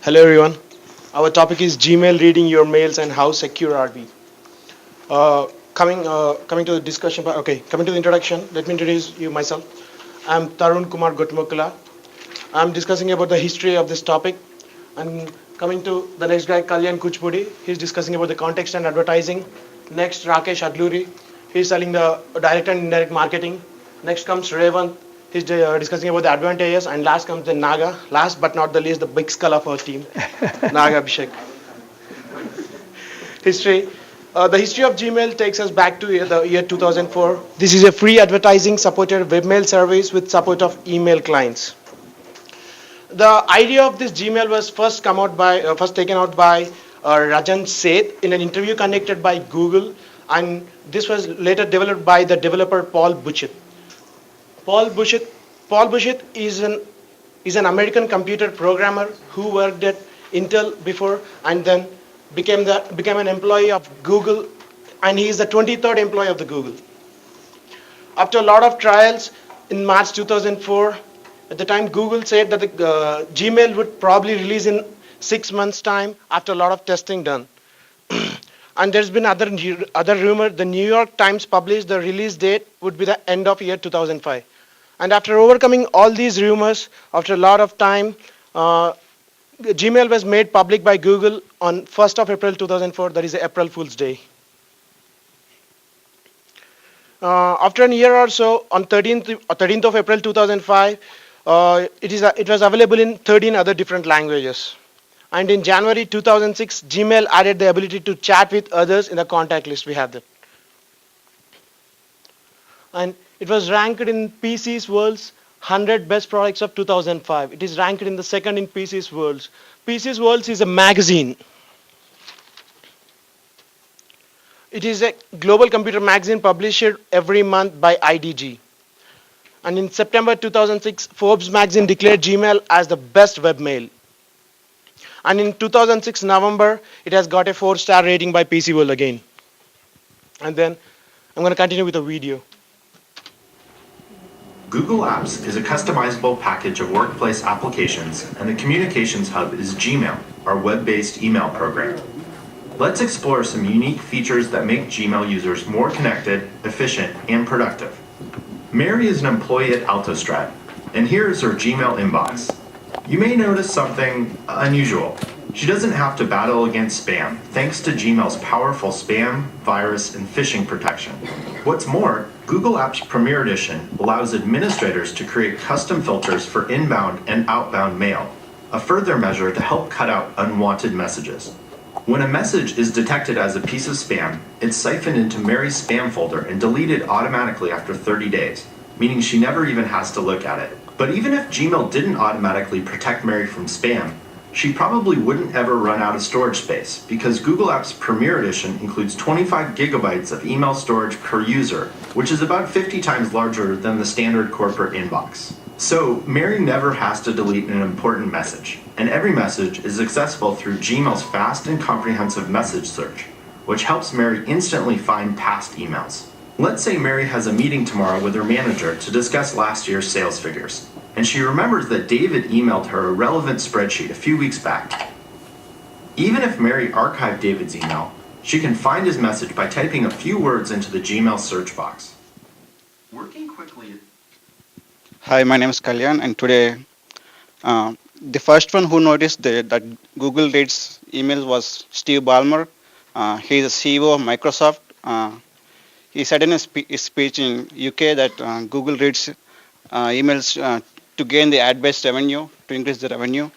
Hello everyone. Our topic is Gmail reading your mails and how secure are we. Coming to the discussion. Coming to the introduction. Let me introduce you myself. I'm Tarun Kumar Gotmakula. I'm discussing about the history of this topic. And coming to the next guy, Kalyan Kuchpudi. He's discussing about the context and advertising. Next, Rakesh Adluri. He's selling the direct and indirect marketing. Next comes Revant. He's discussing about the advantages. And last comes the Naga. Last but not the least, the big skull of our team, Naga Abhishek. History. The history of Gmail takes us back to the year 2004. This is a free advertising supported webmail service with support of email clients. The idea of this Gmail was first taken out by Rajan Seth in an interview conducted by Google, and this was later developed by the developer Paul Buchit. Paul Buchit, Paul Buchit is an American computer programmer who worked at Intel before and then became an employee of Google, and he is the 23rd employee of the Google. After a lot of trials in March 2004, at the time Google said that the Gmail would probably release in 6 months' time after a lot of testing done. And there's been other rumor. The New York Times published the release date would be the end of year 2005. And after overcoming all these rumors, after a lot of time, Gmail was made public by Google on 1st of April 2004. That is April Fool's Day. After a year or so, on 13th of April 2005, it was available in 13 other different languages. And in January 2006, Gmail added the ability to chat with others in the contact list. We have that. And it was ranked in PC's World's 100 Best Products of 2005. It is ranked in the second in PC's World. PC's World is a magazine. It is a global computer magazine published every month by IDG. And in September 2006, Forbes magazine declared Gmail as the best webmail. And in 2006 November, it has got a 4-star rating by PC World again. And then I'm going to continue with a video. Google Apps is a customizable package of workplace applications, and the communications hub is Gmail, our web-based email program. Let's explore some unique features that make Gmail users more connected, efficient, and productive. Mary is an employee at Altostrad, and here is her Gmail inbox. You may notice something unusual. She doesn't have to battle against spam, thanks to Gmail's powerful spam, virus, and phishing protection. What's more, Google Apps Premier Edition allows administrators to create custom filters for inbound and outbound mail, a further measure to help cut out unwanted messages. When a message is detected as a piece of spam, it's siphoned into Mary's spam folder and deleted automatically after 30 days, meaning she never even has to look at it. But even if Gmail didn't automatically protect Mary from spam, she probably wouldn't ever run out of storage space because Google Apps Premier Edition includes 25 gigabytes of email storage per user, which is about 50 times larger than the standard corporate inbox. So Mary never has to delete an important message, and every message is accessible through Gmail's fast and comprehensive message search, which helps Mary instantly find past emails. Let's say Mary has a meeting tomorrow with her manager to discuss last year's sales figures, and she remembers that David emailed her a relevant spreadsheet a few weeks back. Even if Mary archived David's email, she can find his message by typing a few words into the Gmail search box. Working quickly. Hi, my name is Kalyan, and today the first one who noticed that Google reads emails was Steve Ballmer. He is the CEO of Microsoft. He said in his speech in UK that Google reads emails to gain the ad-based revenue, to increase the revenue.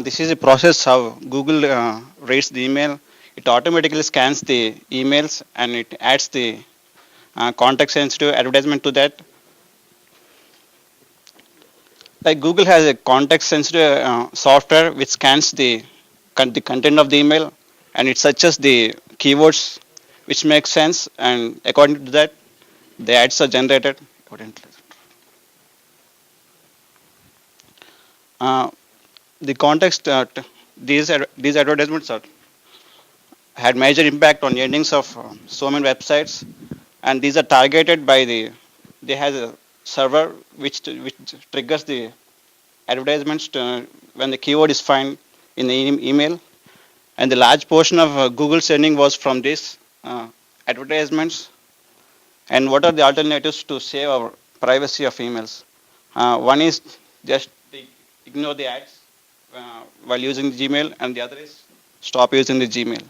This is a process how Google reads the email. It automatically scans the emails and it adds the context sensitive advertisement to that. Like Google has a context sensitive software which scans the content of the email and it searches the keywords which make sense, and according to that The ads are generated. The context, these advertisements had major impact on earnings of so many websites, and these are targeted by they have a server which triggers the advertisements when the keyword is found in the email, and the large portion of Google's earning was from these advertisements. And what are the alternatives to save our privacy of emails? One is just ignore the ads while using the Gmail, and the other is stop using the Gmail.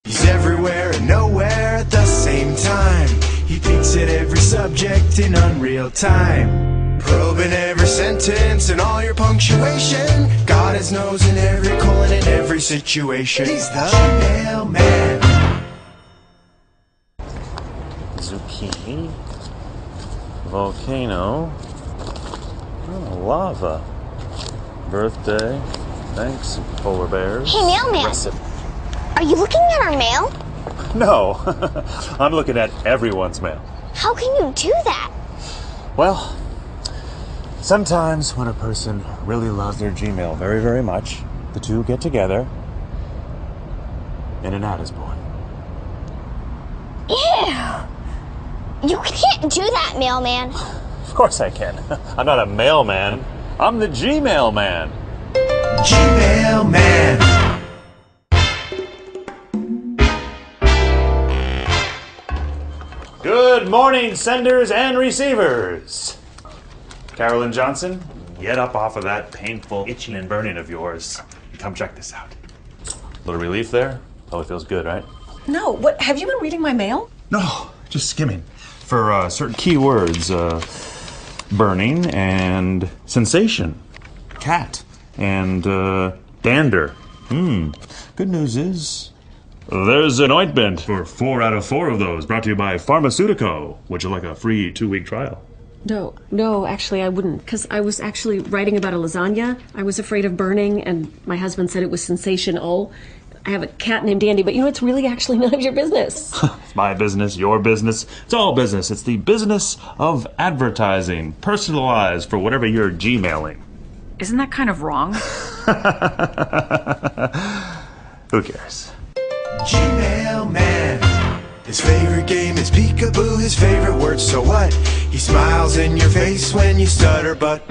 He's everywhere and nowhere at the same time. He peeks at every subject in unreal time, probing every sentence and all your punctuation. Got his nose in every colon in every situation. He's the Gmail man. Zucchini, volcano, oh, lava, birthday, thanks, polar bears. Hey, mailman. Are you looking at our mail? No, I'm looking at everyone's mail. How can you do that? Well, sometimes when a person really loves their Gmail very, very much, the two get together and an ad is born. Ew. You can't do that, mailman. Of course I can. I'm not a mailman. I'm the Gmail man. Gmail man. Good morning, senders and receivers. Carolyn Johnson, get up off of that painful itching and burning of yours and come check this out. Little relief there? Probably feels good, right? No, what, have you been reading my mail? No, just skimming. For certain keywords, burning and sensation, cat, and dander. Good news is there's an ointment for 4 out of 4 of those, brought to you by Pharmaceutico. Would you like a free 2-week trial? No, actually I wouldn't, because I was actually writing about a lasagna. I was afraid of burning, and my husband said it was sensational. I have a cat named Dandy, but it's really actually none of your business. It's my business, your business. It's all business. It's the business of advertising, personalized for whatever you're Gmailing. Isn't that kind of wrong? Who cares? Gmail man. His favorite game is peekaboo, his favorite word, so what? He smiles in your face when you stutter, but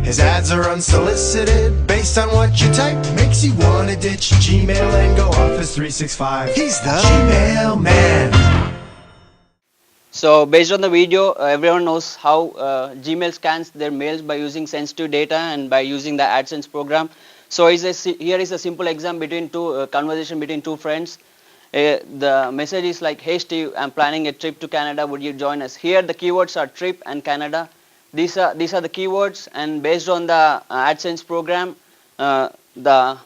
his ads are unsolicited, based on what you type. Makes you wanna ditch Gmail and go Office 365. He's the Gmail man. So based on the video, everyone knows how Gmail scans their mails by using sensitive data and by using the AdSense program. So here is a simple example between conversation between two friends. The message is like, "Hey Steve, I'm planning a trip to Canada. Would you join us?" Here the keywords are trip and Canada. These are the keywords, and based on the AdSense program, the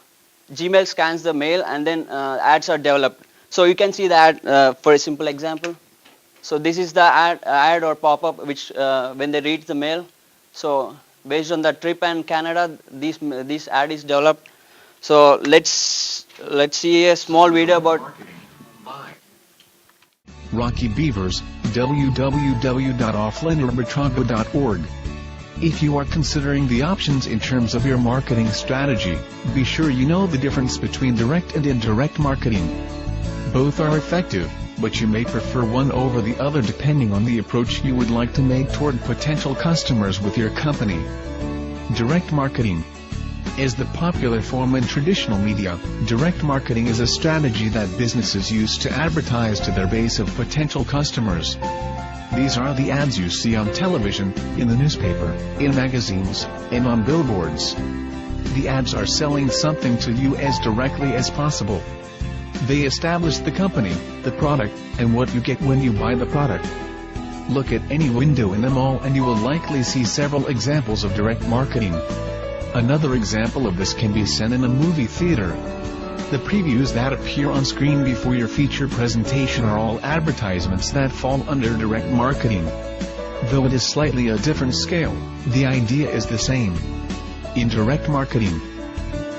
Gmail scans the mail, and then ads are developed. So you can see that for a simple example. So this is the ad or pop-up which when they read the mail. So based on the trip and Canada, this ad is developed. So let's see a small video about Rocky Beavers, www.offlinearbitrago.org. If you are considering the options in terms of your marketing strategy, be sure you know the difference between direct and indirect marketing. Both are effective, but you may prefer one over the other depending on the approach you would like to make toward potential customers with your company. Direct marketing is the popular form in traditional media. Direct marketing is a strategy that businesses use to advertise to their base of potential customers. These are the ads you see on television, in the newspaper, in magazines, and on billboards. The ads are selling something to you as directly as possible. They establish the company, the product, and what you get when you buy the product. Look at any window in the mall and you will likely see several examples of direct marketing. Another example of this can be seen in a movie theater. The previews that appear on screen before your feature presentation are all advertisements that fall under direct marketing. Though it is slightly a different scale, the idea is the same. In direct marketing,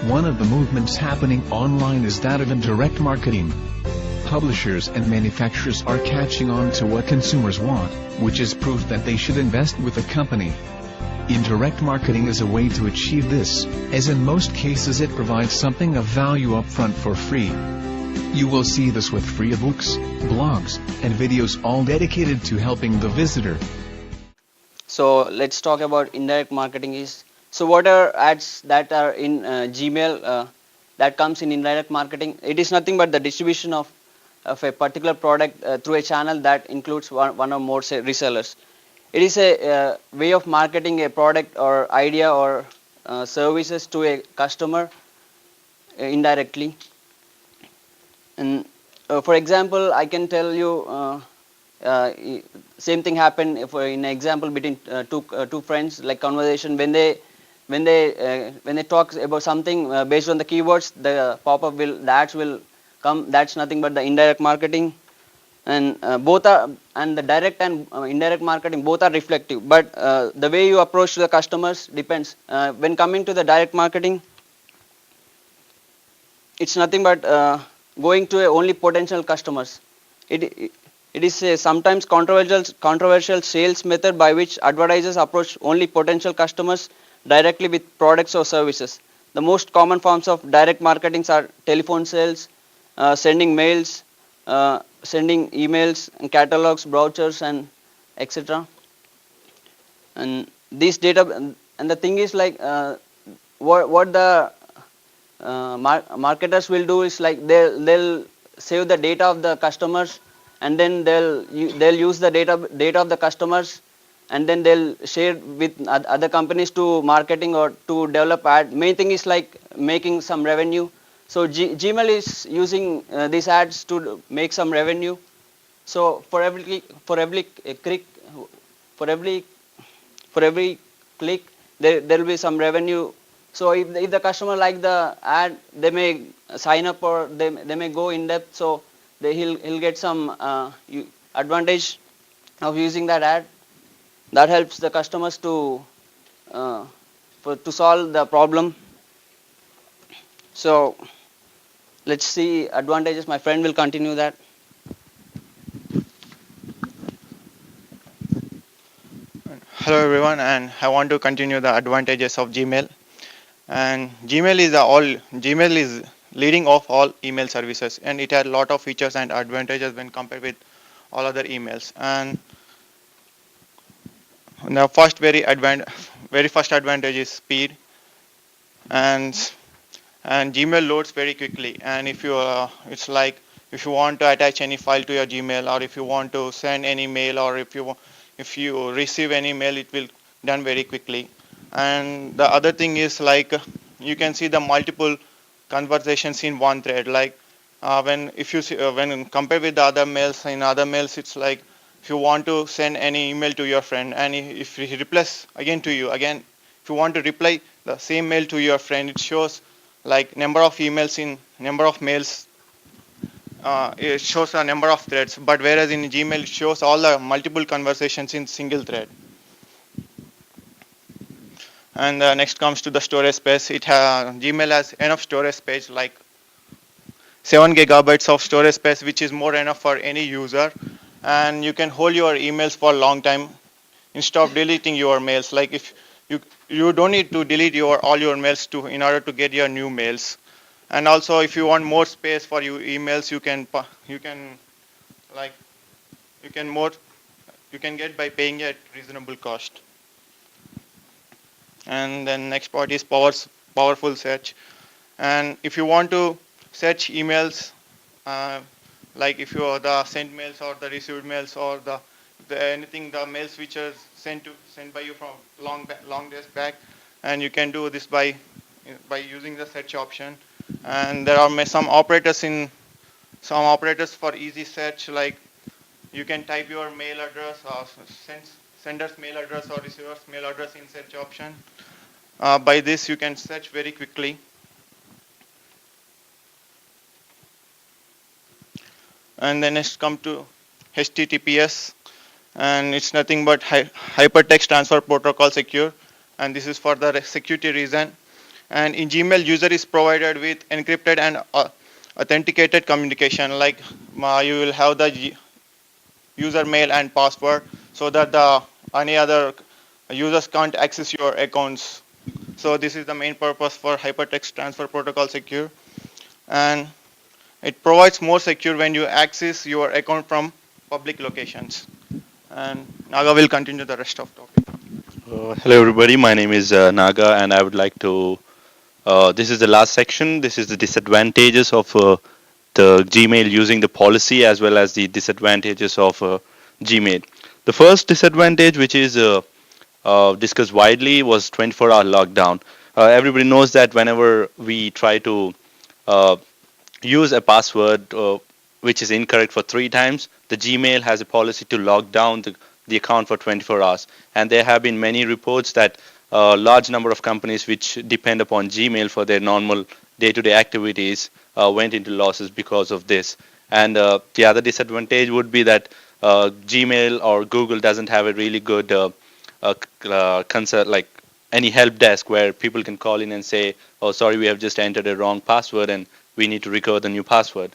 One of the movements happening online is that of indirect marketing. Publishers and manufacturers are catching on to what consumers want, which is proof that they should invest with a company. Indirect marketing is a way to achieve this, as in most cases it provides something of value upfront for free. You will see this with free ebooks, blogs, and videos all dedicated to helping the visitor. So let's talk about indirect marketing is. So what are ads that are in Gmail that comes in indirect marketing? It is nothing but the distribution of a particular product through a channel that includes one or more resellers. It is a way of marketing a product or idea or services to a customer indirectly. And for example, I can tell you same thing happened if in an example between two friends, like conversation when they talk about something based on the keywords, the the ads will come. That's nothing but the indirect marketing. And both are, and the direct and indirect marketing both are reflective, but the way you approach to the customers depends. When coming to the direct marketing, it's nothing but going to only potential customers. It is a sometimes controversial sales method by which advertisers approach only potential customers directly with products or services. The most common forms of direct marketing are telephone sales, sending mails, sending emails, and catalogs, brochures, and etc. And these data, and the thing is like what the marketers will do is like they'll save the data of the customers, and then they'll use the data of the customers, and then they'll share with other companies to marketing or to develop ad. Main thing is like making some revenue. So Gmail is using these ads to make some revenue. So for every click, for every click, there will be some revenue. So if the customer like the ad, they may sign up or they may go in depth. So he'll get some advantage of using that ad. That helps the customers to solve the problem. So let's see advantages. My friend will continue that. Hello everyone, and I want to continue the advantages of Gmail. And Gmail is leading of all email services, and it has a lot of features and advantages when compared with all other emails. And the very first advantage is speed, and Gmail loads very quickly. And if you it's like if you want to attach any file to your Gmail, or if you want to send any mail, or if you receive any mail, it will done very quickly. And the other thing is like you can see the multiple conversations in one thread. Like when compared with the other mails, in other mails it's like if you want to send any email to your friend, and if he replies again to you again, if you want to reply the same mail to your friend, it shows like number of emails in number of mails. It shows a number of threads, but whereas in Gmail it shows all the multiple conversations in single thread. And next comes to the storage space. Gmail has enough storage space, like 7 gigabytes of storage space, which is more enough for any user. And you can hold your emails for a long time instead of deleting your mails. Like if you don't need to delete all your mails in order to get your new mails. And also, if you want more space for your emails, you can get by paying at reasonable cost. And then next part is powerful search. And if you want to search emails, like if you are the sent mails or the received mails or the mails which are sent by you from long days back, and you can do this by using the search option. And there are some operators for easy search, like you can type your mail address or sender's mail address or receiver's mail address in search option. By this you can search very quickly. And then next come to HTTPS, and it's nothing but hypertext transfer protocol secure, and this is for the security reason. And in Gmail, user is provided with encrypted and authenticated communication. Like you will have the user mail and password, so that the any other users can't access your accounts. So this is the main purpose for hypertext transfer protocol secure, and it provides more secure when you access your account from public locations. And Naga will continue the rest of topic. Hello, everybody. My name is Naga, and I would like to. This is the last section. This is the disadvantages of the Gmail using the policy, as well as the disadvantages of Gmail. The first disadvantage, which is discussed widely, was 24-hour lockdown. Everybody knows that whenever we try to uh, use a password which is incorrect for 3 times, the Gmail has a policy to lock down the account for 24 hours. And there have been many reports that a large number of companies which depend upon Gmail for their normal day-to-day activities went into losses because of this. And the other disadvantage would be that Gmail or Google doesn't have a really good concert like any help desk where people can call in and say, "Oh, sorry, we have just entered a wrong password and we need to recover the new password."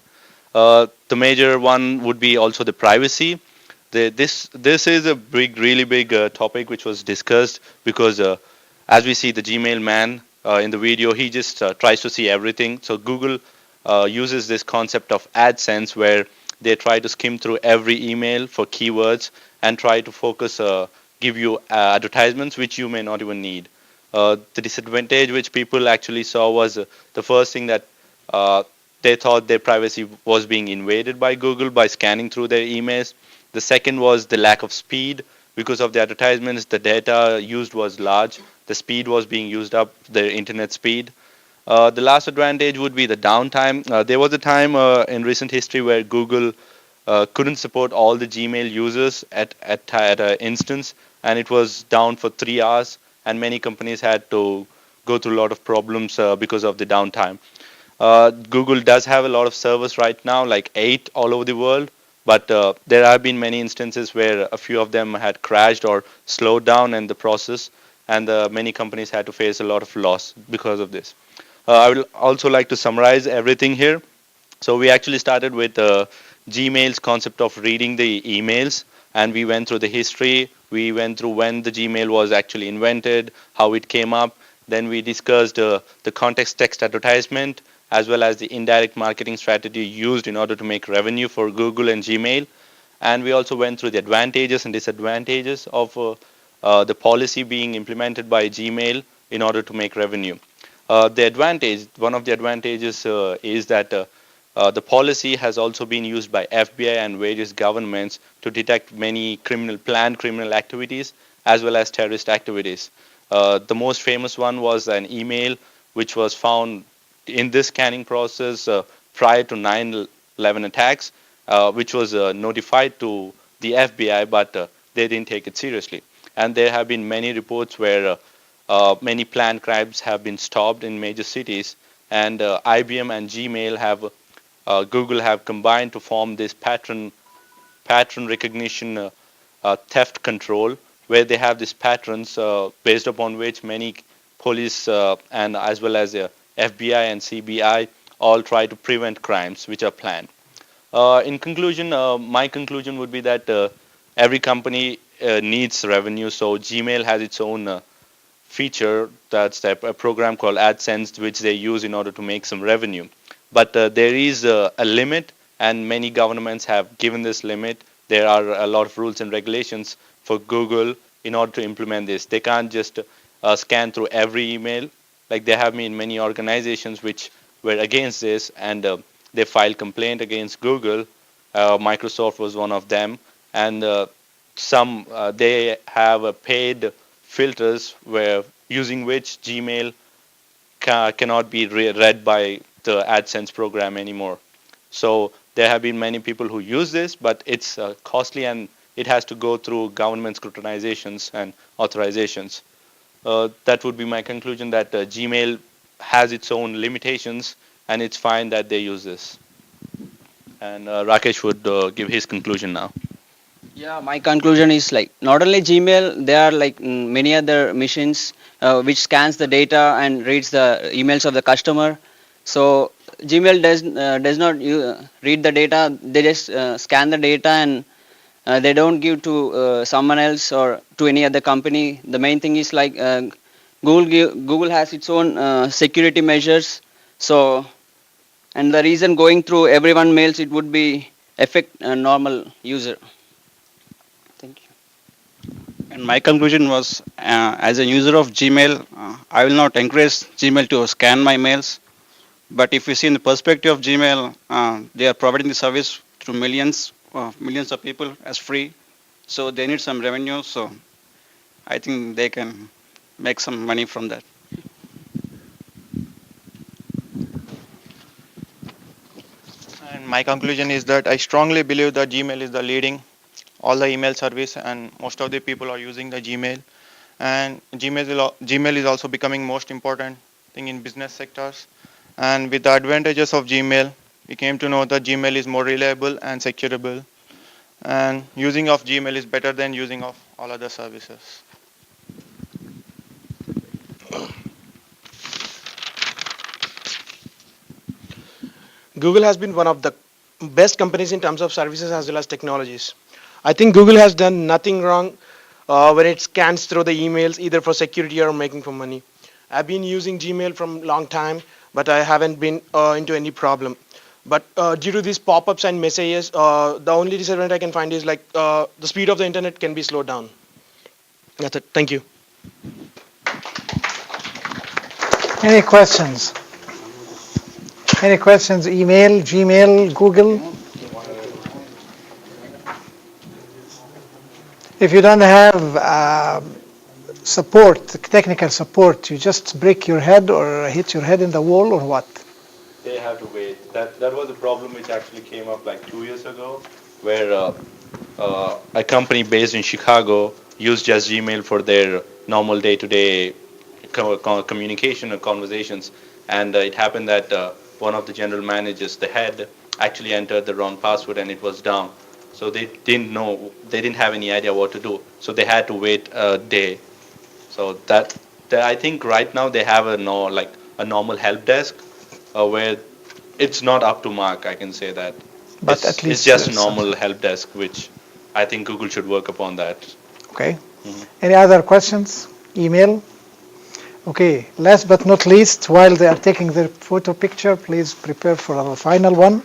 The major one would be also the privacy. This is a really big topic which was discussed because as we see the Gmail man in the video, he just tries to see everything. So Google uses this concept of AdSense where they try to skim through every email for keywords and try to focus, give you advertisements which you may not even need. The disadvantage which people actually saw was the first thing that they thought their privacy was being invaded by Google by scanning through their emails. The second was the lack of speed. Because of the advertisements, the data used was large. The speed was being used up, the internet speed. The last advantage would be the downtime. There was a time in recent history where Google couldn't support all the Gmail users at an instance, and it was down for 3 hours, and many companies had to go through a lot of problems because of the downtime. Google does have a lot of servers right now, like 8 all over the world, but there have been many instances where a few of them had crashed or slowed down in the process, and many companies had to face a lot of loss because of this. I would also like to summarize everything here. So we actually started with Gmail's concept of reading the emails, and we went through the history. We went through when the Gmail was actually invented, how it came up. Then we discussed the context text advertisement, as well as the indirect marketing strategy used in order to make revenue for Google and Gmail. And we also went through the advantages and disadvantages of the policy being implemented by Gmail in order to make revenue. One of the advantages is that the policy has also been used by FBI and various governments to detect many planned criminal activities as well as terrorist activities. The most famous one was an email which was found in this scanning process prior to 9/11 attacks, which was notified to the FBI, but they didn't take it seriously. And there have been many reports where many planned crimes have been stopped in major cities, and IBM and Gmail Google have combined to form this pattern recognition theft control, where they have these patterns based upon which many police and as well as FBI and CBI all try to prevent crimes which are planned. In conclusion, my conclusion would be that every company needs revenue, so Gmail has its own feature, that's a program called AdSense, which they use in order to make some revenue. But there is a limit, and many governments have given this limit. There are a lot of rules and regulations for Google in order to implement this. They can't just scan through every email. Like there have been many organizations which were against this, and they filed complaint against Google. Microsoft was one of them, and some they have paid filters where using which Gmail cannot be read by the AdSense program anymore. So there have been many people who use this, but it's costly and it has to go through government scrutinizations and authorizations. That would be my conclusion, that Gmail has its own limitations and it's fine that they use this. And Rakesh would give his conclusion now. Yeah, my conclusion is like not only Gmail, there are like many other machines which scans the data and reads the emails of the customer. So Gmail does not read the data; they just scan the data and they don't give to someone else or to any other company. The main thing is like Google has its own security measures. So and the reason going through everyone mails it would be affect a normal user. Thank you. And my conclusion was, as a user of Gmail, I will not encourage Gmail to scan my mails. But if you see in the perspective of Gmail, they are providing the service to millions of people as free. So they need some revenue. So I think they can make some money from that. And my conclusion is that I strongly believe that Gmail is the leading all the email service, and most of the people are using the Gmail. And Gmail is also becoming most important thing in business sectors. And with the advantages of Gmail, we came to know that Gmail is more reliable and secureable. And using of Gmail is better than using of all other services. Google has been one of the best companies in terms of services as well as technologies. I think Google has done nothing wrong when it scans through the emails either for security or making for money. I've been using Gmail from long time, but I haven't been into any problem. But due to these pop-ups and messages, the only disadvantage I can find is like the speed of the internet can be slowed down. That's it. Thank you. Any questions? Any questions? Email, Gmail, Google? If you don't have support, technical support, you just break your head or hit your head in the wall or what? They have to wait. That was a problem which actually came up like 2 years ago, where a company based in Chicago used just Gmail for their normal day-to-day communication and conversations, and it happened that one of the general managers, the head, actually entered the wrong password and it was down. So they didn't have any idea what to do. So they had to wait a day. So that I think right now they have a normal help desk where it's not up to mark. I can say that. But at least it's just a something. normal help desk, which I think Google should work upon that. Okay. Any other questions? Email? Okay. Last but not least, while they are taking their photo picture, please prepare for our final one.